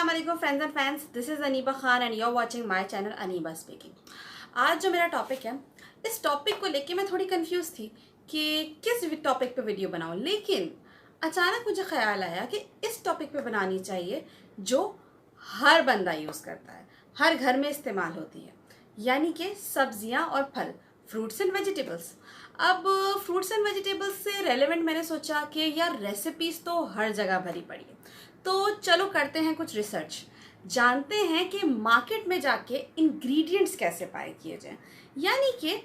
अस्सलाम वालेकुम friends and fans, this is Aniba Khan and you are watching my channel Aniba speaking. आज जो मेरा टॉपिक है, इस टॉपिक को लेके मैं थोड़ी कंफ्यूज थी कि किस टॉपिक पे वीडियो बनाऊं, लेकिन अचानक मुझे ख्याल आया कि इस टॉपिक पे बनानी चाहिए जो हर बंदा यूज़ करता है, हर घर में इस्तेमाल होती है, यानी कि सब्जियां और फल, फ्रूट्स एंड वेजिटेबल्स। अब फ्रूट्स एंड वेजिटेबल्स से रेलेवेंट मैंने सोचा कि यार रेसिपीज़ तो हर जगह भरी पड़ी है, तो चलो करते हैं कुछ रिसर्च, जानते हैं कि मार्केट में जाके इंग्रेडिएंट्स कैसे बाय किए जाएं। यानी कि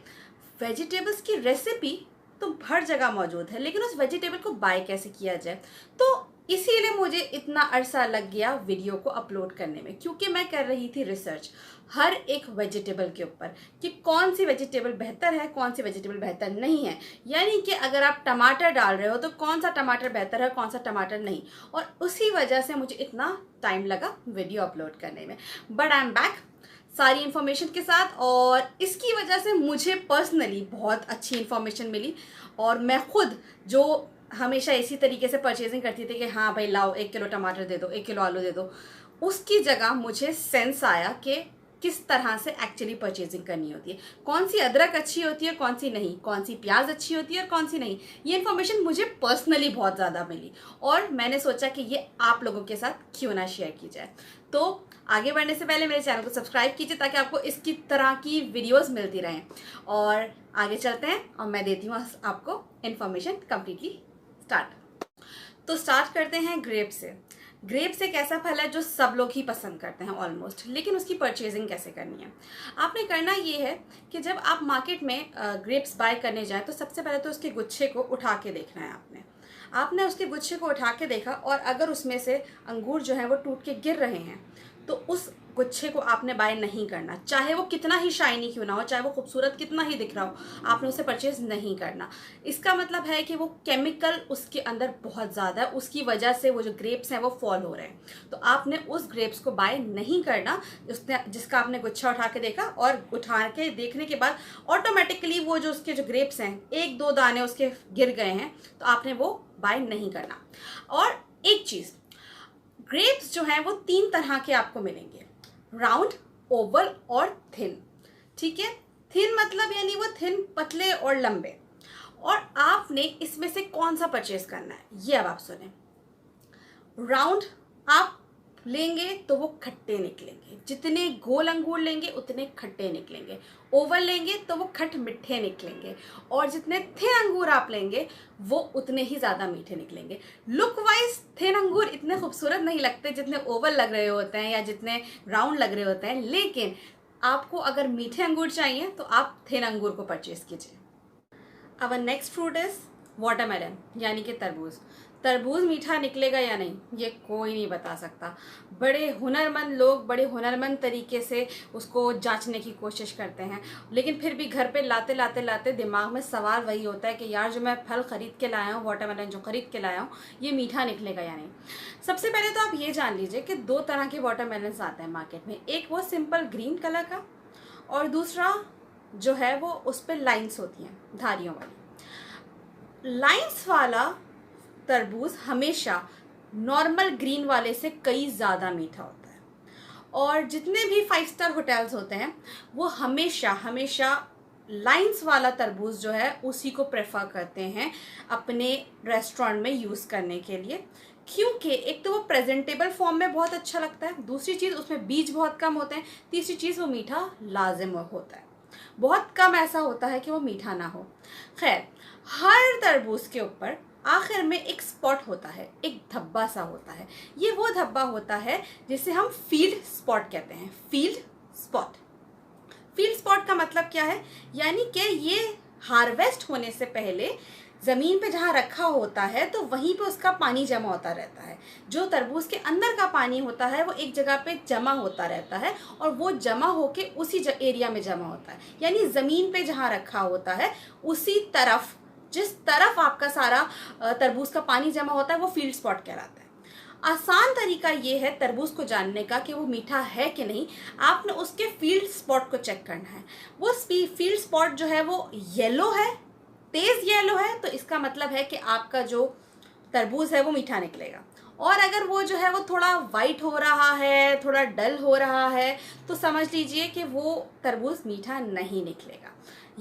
वेजिटेबल्स की रेसिपी तो हर जगह मौजूद है, लेकिन उस वेजिटेबल को बाय कैसे किया जाए। तो इसीलिए मुझे इतना अरसा लग गया वीडियो को अपलोड करने में, क्योंकि मैं कर रही थी रिसर्च हर एक वेजिटेबल के ऊपर कि कौन सी वेजिटेबल बेहतर है, कौन सी वेजिटेबल बेहतर नहीं है। यानी कि अगर आप टमाटर डाल रहे हो तो कौन सा टमाटर बेहतर है, कौन सा टमाटर नहीं। और उसी वजह से मुझे इतना टाइम लगा वीडियो अपलोड करने में। बट आई एम बैक सारी इन्फॉर्मेशन के साथ, और इसकी वजह से मुझे पर्सनली बहुत अच्छी इन्फॉर्मेशन मिली। और मैं खुद जो हमेशा इसी तरीके से परचेजिंग करती थी कि हाँ भाई लाओ 1 किलो टमाटर दे दो, 1 किलो आलू दे दो, उसकी जगह मुझे सेंस आया कि किस तरह से एक्चुअली परचेजिंग करनी होती है, कौन सी अदरक अच्छी होती है, कौन सी नहीं, कौन सी प्याज अच्छी होती है और कौन सी नहीं। ये इन्फॉर्मेशन मुझे पर्सनली बहुत ज़्यादा मिली और मैंने सोचा कि ये आप लोगों के साथ क्यों ना शेयर की जाए। तो आगे बढ़ने से पहले मेरे चैनल को सब्सक्राइब कीजिए ताकि आपको इसकी तरह की वीडियोस मिलती रहें। और आगे चलते हैं और मैं देती हूँ आपको इन्फॉर्मेशन कम्प्लीटली स्टार्ट। तो स्टार्ट करते हैं ग्रेप से। ग्रेप्स एक ऐसा फल है जो सब लोग ही पसंद करते हैं ऑलमोस्ट, लेकिन उसकी परचेजिंग कैसे करनी है। आपने करना ये है कि जब आप मार्केट में ग्रेप्स बाय करने जाएं तो सबसे पहले तो उसके गुच्छे को उठा के देखना है। आपने उसके गुच्छे को उठा के देखा और अगर उसमें से अंगूर जो है वो टूट के गिर रहे हैं तो उस गुच्छे को आपने बाय नहीं करना, चाहे वो कितना ही शाइनी क्यों ना हो, चाहे वो खूबसूरत कितना ही दिख रहा हो, आपने उसे परचेज नहीं करना। इसका मतलब है कि वो केमिकल उसके अंदर बहुत ज़्यादा है, उसकी वजह से वो जो ग्रेप्स हैं वो फॉल हो रहे हैं। तो आपने उस ग्रेप्स को बाय नहीं करना जिसका आपने गुच्छा उठा के देखा, और उठा के देखने के बाद ऑटोमेटिकली वो जो उसके जो ग्रेप्स हैं 1-2 दाने उसके गिर गए हैं, तो आपने वो बाय नहीं करना। और एक चीज़, ग्रेप्स जो हैं वो 3 तरह के आपको मिलेंगे, राउंड, ओवल और थिन। ठीक है, थिन मतलब यानी वो थिन, पतले और लंबे। और आपने इसमें से कौन सा परचेज करना है ये अब आप सुने। राउंड आप लेंगे तो वो खट्टे निकलेंगे, जितने गोल अंगूर लेंगे उतने खट्टे निकलेंगे। ओवल लेंगे तो वो खट मिठे निकलेंगे, और जितने थिन अंगूर आप लेंगे वो उतने ही ज़्यादा मीठे निकलेंगे। लुक वाइज थिन अंगूर इतने खूबसूरत नहीं लगते जितने ओवल लग रहे होते हैं या जितने राउंड लग रहे होते हैं, लेकिन आपको अगर मीठे अंगूर चाहिए तो आप थिन अंगूर को परचेज कीजिए। अब नेक्स्ट फ्रूट इज वाटरमेलन, यानी कि तरबूज। तरबूज मीठा निकलेगा या नहीं ये कोई नहीं बता सकता। बड़े हुनरमंद लोग बड़े हुनरमंद तरीके से उसको जांचने की कोशिश करते हैं, लेकिन फिर भी घर पे लाते लाते लाते दिमाग में सवाल वही होता है कि यार जो मैं फल ख़रीद के लाया हूँ, वाटरमेलन जो ख़रीद के लाया हूँ, ये मीठा निकलेगा या नहीं। सबसे पहले तो आप ये जान लीजिए कि 2 तरह के वाटरमेलन्स आते हैं मार्केट में। एक वो सिंपल ग्रीन कलर का, और दूसरा जो है वो उस पर लाइन्स होती हैं, धारियों वाली। लाइन्स वाला तरबूज हमेशा नॉर्मल ग्रीन वाले से कई ज़्यादा मीठा होता है, और जितने भी 5 स्टार होटल्स होते हैं वो हमेशा हमेशा लाइन्स वाला तरबूज जो है उसी को प्रेफर करते हैं अपने रेस्टोरेंट में यूज़ करने के लिए, क्योंकि एक तो वो प्रेजेंटेबल फॉर्म में बहुत अच्छा लगता है, दूसरी चीज़ उसमें बीज बहुत कम होते हैं, तीसरी चीज़ वो मीठा लाजिम होता है। बहुत कम ऐसा होता है कि वो मीठा ना हो। खैर, हर तरबूज के ऊपर आखिर में एक स्पॉट होता है, एक धब्बा सा होता है। ये वो धब्बा होता है जिसे हम फील्ड स्पॉट कहते हैं। फील्ड स्पॉट, फील्ड स्पॉट का मतलब क्या है, यानी कि ये हार्वेस्ट होने से पहले ज़मीन पे जहाँ रखा होता है तो वहीं पे उसका पानी जमा होता रहता है। जो तरबूज के अंदर का पानी होता है वो एक जगह पे जमा होता रहता है, और वो जमा होके उसी एरिया में जमा होता है। यानी ज़मीन पे जहाँ रखा होता है उसी तरफ, जिस तरफ आपका सारा तरबूज का पानी जमा होता है वो फील्ड स्पॉट कहलाता है। आसान तरीका ये है तरबूज को जानने का कि वो मीठा है कि नहीं, आपने उसके फील्ड स्पॉट को चेक करना है। वो फील्ड स्पॉट जो है वो येलो है, तेज़ येलो है, तो इसका मतलब है कि आपका जो तरबूज है वो मीठा निकलेगा। और अगर वो जो है वो थोड़ा वाइट हो रहा है, थोड़ा डल हो रहा है, तो समझ लीजिए कि वो तरबूज मीठा नहीं निकलेगा।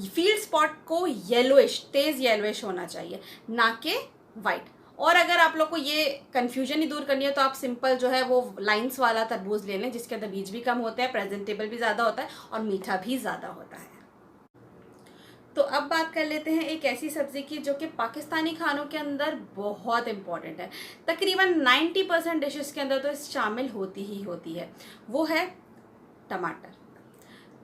फील्ड स्पॉट को येलोइश, तेज़ येलोइश होना चाहिए, ना कि वाइट। और अगर आप लोग को ये कन्फ्यूजन ही दूर करनी है तो आप सिंपल जो है वो लाइंस वाला तरबूज ले लें, जिसके अंदर बीज भी कम होते हैं, प्रेजेंटेबल भी ज़्यादा होता है और मीठा भी ज़्यादा होता है। तो अब बात कर लेते हैं एक ऐसी सब्ज़ी की जो कि पाकिस्तानी खानों के अंदर बहुत इम्पॉर्टेंट है। तकरीबन 90% डिशेस के अंदर तो शामिल होती ही होती है, वो है टमाटर।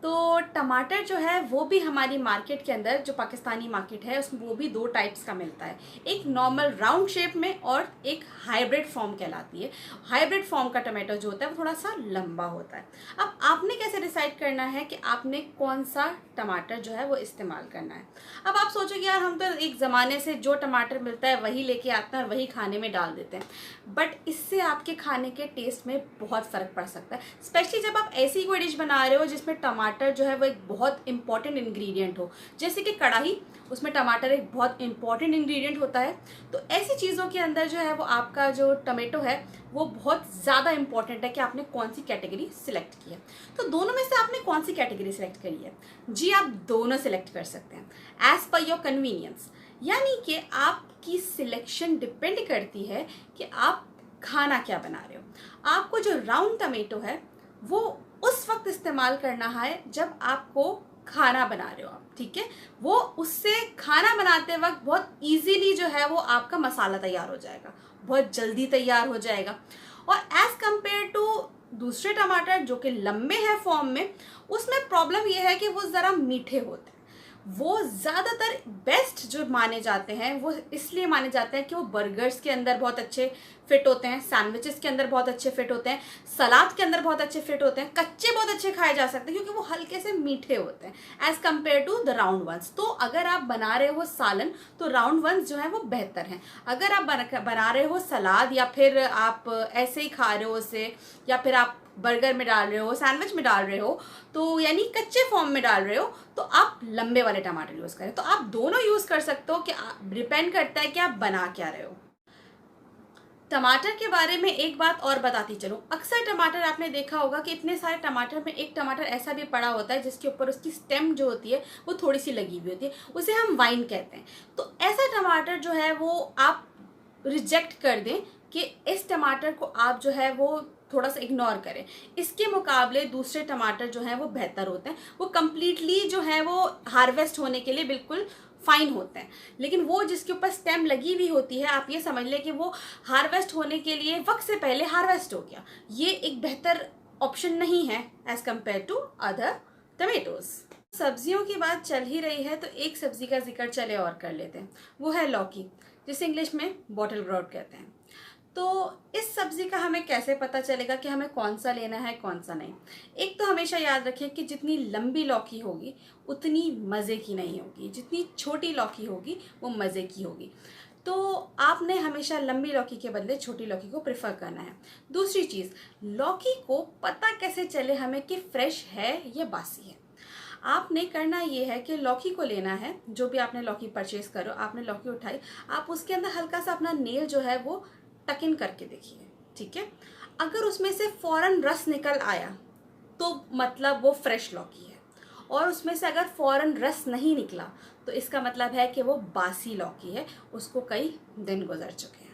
तो टमाटर जो है वो भी हमारी मार्केट के अंदर, जो पाकिस्तानी मार्केट है उसमें, वो भी दो टाइप्स का मिलता है, एक नॉर्मल राउंड शेप में और एक हाइब्रिड फॉर्म कहलाती है। हाइब्रिड फॉर्म का टमाटो जो होता है वो थोड़ा सा लंबा होता है। अब आपने कैसे डिसाइड करना है कि आपने कौन सा टमाटर जो है वो इस्तेमाल करना है। अब आप सोचोगे यार हम तो एक ज़माने से जो टमाटर मिलता है वही लेके आते हैं और वही खाने में डाल देते हैं, बट इससे आपके खाने के टेस्ट में बहुत फ़र्क पड़ सकता है। स्पेशली जब आप ऐसी कोई डिश बना रहे हो जिसमें टमाटर जो है वो एक बहुत इंपॉर्टेंट इंग्रेडिएंट हो, जैसे कि कढ़ाई, उसमें टमाटर एक बहुत इंपॉर्टेंट इंग्रेडिएंट होता है। तो ऐसी चीज़ों के अंदर जो है वो आपका जो टमाटो है वो बहुत ज़्यादा इंपॉर्टेंट है कि आपने कौन सी कैटेगरी सिलेक्ट की है। तो दोनों में से आपने कौन सी कैटेगरी सिलेक्ट करी है? जी, आप दोनों सिलेक्ट कर सकते हैं एज पर योर कन्वीनियंस। यानी कि आपकी सिलेक्शन डिपेंड करती है कि आप खाना क्या बना रहे हो। आपको जो राउंड टमेटो है वो उस वक्त इस्तेमाल करना है जब आपको खाना बना रहे हो आप, ठीक है। वो उससे खाना बनाते वक्त बहुत इजीली जो है वो आपका मसाला तैयार हो जाएगा, बहुत जल्दी तैयार हो जाएगा। और एज कंपेयर टू दूसरे टमाटर जो कि लंबे हैं फॉर्म में, उसमें प्रॉब्लम ये है कि वो ज़रा मीठे होते हैं। वो ज़्यादातर बेस्ट जो माने जाते हैं वो इसलिए माने जाते हैं कि वो बर्गर्स के अंदर बहुत अच्छे फिट होते हैं, सैंडविचेस के अंदर बहुत अच्छे फिट होते हैं, सलाद के अंदर बहुत अच्छे फिट होते हैं, कच्चे बहुत अच्छे खाए जा सकते हैं क्योंकि वो हल्के से मीठे होते हैं as compare to the round ones. तो अगर आप बना रहे हो सालन तो राउंड वंस जो है वो बेहतर हैं। अगर आप बना रहे हो सलाद या फिर आप ऐसे ही खा रहे हो उसे, या फिर आप बर्गर में डाल रहे हो, सैंडविच में डाल रहे हो, तो यानी कच्चे फॉर्म में डाल रहे हो, तो आप लंबे वाले टमाटर यूज़ करें। तो आप दोनों यूज़ कर सकते हो, कि डिपेंड करता है कि आप बना क्या रहे हो। टमाटर के बारे में एक बात और बताती चलूँ, अक्सर टमाटर आपने देखा होगा कि इतने सारे टमाटर में एक टमाटर ऐसा भी पड़ा होता है जिसके ऊपर उसकी स्टेम जो होती है वो थोड़ी सी लगी हुई होती है, उसे हम वाइन कहते हैं। तो ऐसा टमाटर जो है वो आप रिजेक्ट कर दें कि इस टमाटर को आप जो है वो थोड़ा सा इग्नोर करें। इसके मुकाबले दूसरे टमाटर जो हैं वो बेहतर होते हैं, वो कम्प्लीटली जो है वो हार्वेस्ट होने के लिए बिल्कुल फाइन होते हैं। लेकिन वो जिसके ऊपर स्टेम लगी हुई होती है, आप ये समझ लें कि वो हार्वेस्ट होने के लिए वक्त से पहले हार्वेस्ट हो गया, ये एक बेहतर ऑप्शन नहीं है as compare to other tomatoes. सब्जियों की बात चल ही रही है तो एक सब्जी का जिक्र चले और कर लेते हैं, वो है लौकी, जिसे इंग्लिश में बॉटल ग्राउट कहते हैं। तो इस सब्ज़ी का हमें कैसे पता चलेगा कि हमें कौन सा लेना है कौन सा नहीं? एक तो हमेशा याद रखें कि जितनी लंबी लौकी होगी उतनी मज़े की नहीं होगी, जितनी छोटी लौकी होगी वो मज़े की होगी। तो आपने हमेशा लंबी लौकी के बदले छोटी लौकी को प्रेफर करना है। दूसरी चीज़, लौकी को पता कैसे चले हमें कि फ्रेश है या बासी है? आपने करना ये है कि लौकी को लेना है, जो भी आपने लौकी परचेज करो, आपने लौकी उठाई, आप उसके अंदर हल्का सा अपना नेल जो है वो टक इन करके देखिए, ठीक है। अगर उसमें से फौरन रस निकल आया तो मतलब वो फ्रेश लौकी है, और उसमें से अगर फौरन रस नहीं निकला तो इसका मतलब है कि वो बासी लौकी है, उसको कई दिन गुजर चुके हैं।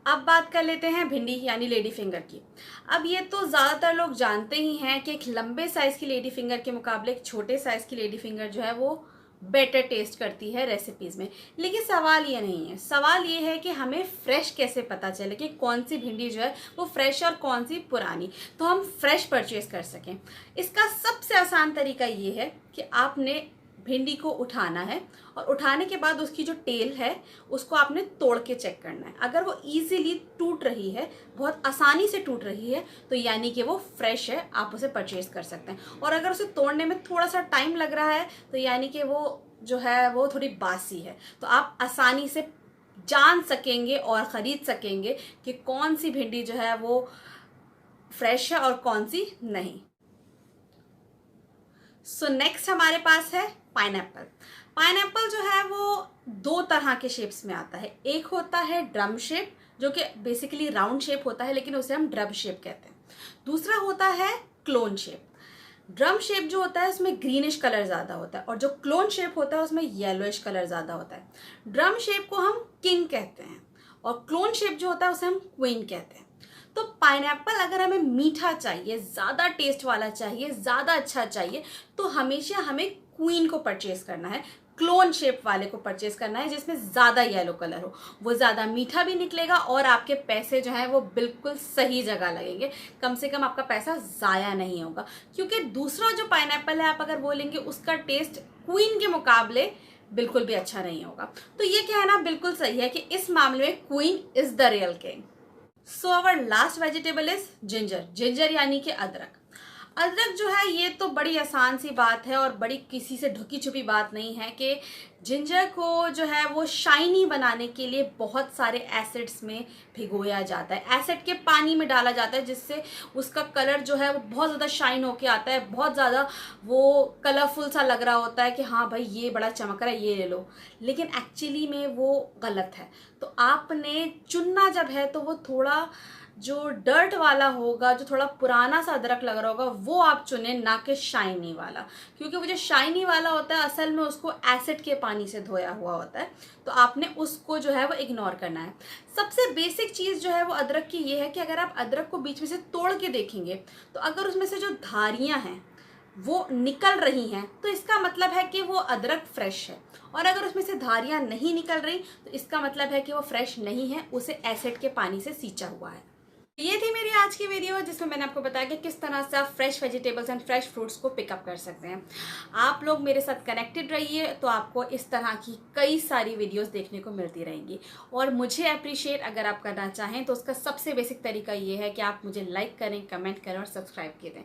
अब बात कर लेते हैं भिंडी यानी लेडी फिंगर की। अब ये तो ज़्यादातर लोग जानते ही हैं कि एक लंबे साइज़ की लेडी फिंगर के मुकाबले एक छोटे साइज़ की लेडी फिंगर जो है वो बेटर टेस्ट करती है रेसिपीज़ में। लेकिन सवाल ये नहीं है, सवाल ये है कि हमें फ्रेश कैसे पता चले कि कौन सी भिंडी जो है वो फ्रेश और कौन सी पुरानी, तो हम फ्रेश परचेज़ कर सकें। इसका सबसे आसान तरीका ये है कि आपने भिंडी को उठाना है, और उठाने के बाद उसकी जो टेल है उसको आपने तोड़ के चेक करना है। अगर वो इजीली टूट रही है, बहुत आसानी से टूट रही है, तो यानी कि वो फ्रेश है, आप उसे परचेज कर सकते हैं। और अगर उसे तोड़ने में थोड़ा सा टाइम लग रहा है तो यानी कि वो जो है वो थोड़ी बासी है। तो आप आसानी से जान सकेंगे और ख़रीद सकेंगे कि कौन सी भिंडी जो है वो फ्रेश है और कौन सी नहीं। सो नेक्स्ट हमारे पास है पाइनएप्पल। पाइनएप्पल जो है वो दो तरह के शेप्स में आता है, एक होता है ड्रम शेप जो कि बेसिकली राउंड शेप होता है, लेकिन उसे हम ड्रम शेप कहते हैं। दूसरा होता है क्लोन शेप। ड्रम शेप जो होता है उसमें ग्रीनिश कलर ज़्यादा होता है, और जो क्लोन शेप होता है उसमें येलोइश कलर ज़्यादा होता है। ड्रम शेप को हम किंग कहते हैं, और क्लोन शेप जो होता है उसे हम क्वीन कहते हैं। तो पाइनएप्पल अगर हमें मीठा चाहिए, ज़्यादा टेस्ट वाला चाहिए, ज़्यादा अच्छा चाहिए, तो हमेशा हमें क्वीन को परचेज करना है, क्लोन शेप वाले को परचेज करना है, जिसमें ज़्यादा येलो कलर हो। वो ज़्यादा मीठा भी निकलेगा और आपके पैसे जो हैं वो बिल्कुल सही जगह लगेंगे। कम से कम आपका पैसा ज़ाया नहीं होगा, क्योंकि दूसरा जो पाइनएप्पल है आप अगर वो लेंगे उसका टेस्ट क्वीन के मुकाबले बिल्कुल भी अच्छा नहीं होगा। तो ये कहना बिल्कुल सही है कि इस मामले में queen is the real king. So our last vegetable is ginger. Ginger यानी कि अदरक। अदरक जो है ये तो बड़ी आसान सी बात है और बड़ी किसी से ढुकी छुपी बात नहीं है कि जिंजर को जो है वो शाइनी बनाने के लिए बहुत सारे एसिड्स में भिगोया जाता है, एसिड के पानी में डाला जाता है, जिससे उसका कलर जो है वो बहुत ज़्यादा शाइन होके आता है, बहुत ज़्यादा वो कलरफुल सा लग रहा होता है कि हाँ भाई ये बड़ा चमक रहा है, ये ले लो। लेकिन एक्चुअली में वो गलत है। तो आपने चुनना जब है तो वो थोड़ा जो डर्ट वाला होगा, जो थोड़ा पुराना सा अदरक लग रहा होगा, वो आप चुने, ना कि शाइनी वाला। क्योंकि वो जो शाइनी वाला होता है असल में उसको एसिड के पानी से धोया हुआ होता है, तो आपने उसको जो है वो इग्नोर करना है। सबसे बेसिक चीज़ जो है वो अदरक की ये है कि अगर आप अदरक को बीच में से तोड़ के देखेंगे तो अगर उसमें से जो धारियाँ हैं वो निकल रही हैं तो इसका मतलब है कि वो अदरक फ्रेश है, और अगर उसमें से धारियाँ नहीं निकल रही तो इसका मतलब है कि वो फ्रेश नहीं है, उसे एसिड के पानी से सींचा हुआ है। ये थी मेरी आज की वीडियो, जिसमें मैंने आपको बताया कि किस तरह से आप fresh vegetables and fresh fruits को पिकअप कर सकते हैं। आप लोग मेरे साथ कनेक्टेड रहिए तो आपको इस तरह की कई सारी वीडियोस देखने को मिलती रहेंगी। और मुझे अप्रिशिएट अगर आप करना चाहें तो उसका सबसे बेसिक तरीका ये है कि आप मुझे लाइक करें, कमेंट करें और सब्सक्राइब करें।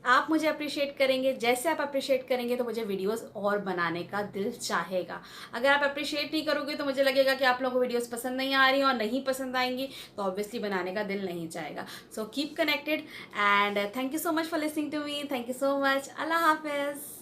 आप मुझे अप्रिशिएट करेंगे, जैसे आप अप्रिशिएट करेंगे तो मुझे वीडियोस और बनाने का दिल चाहेगा। अगर आप अप्रिशिएट नहीं करोगे तो मुझे लगेगा कि आप लोगों को वीडियोस पसंद नहीं आ रही और नहीं पसंद आएंगी, तो ऑब्वियसली बनाने का दिल नहीं चाहेगा। So keep connected and thank you so much for listening to me. Thank you so much. अल्लाह हाफिज़।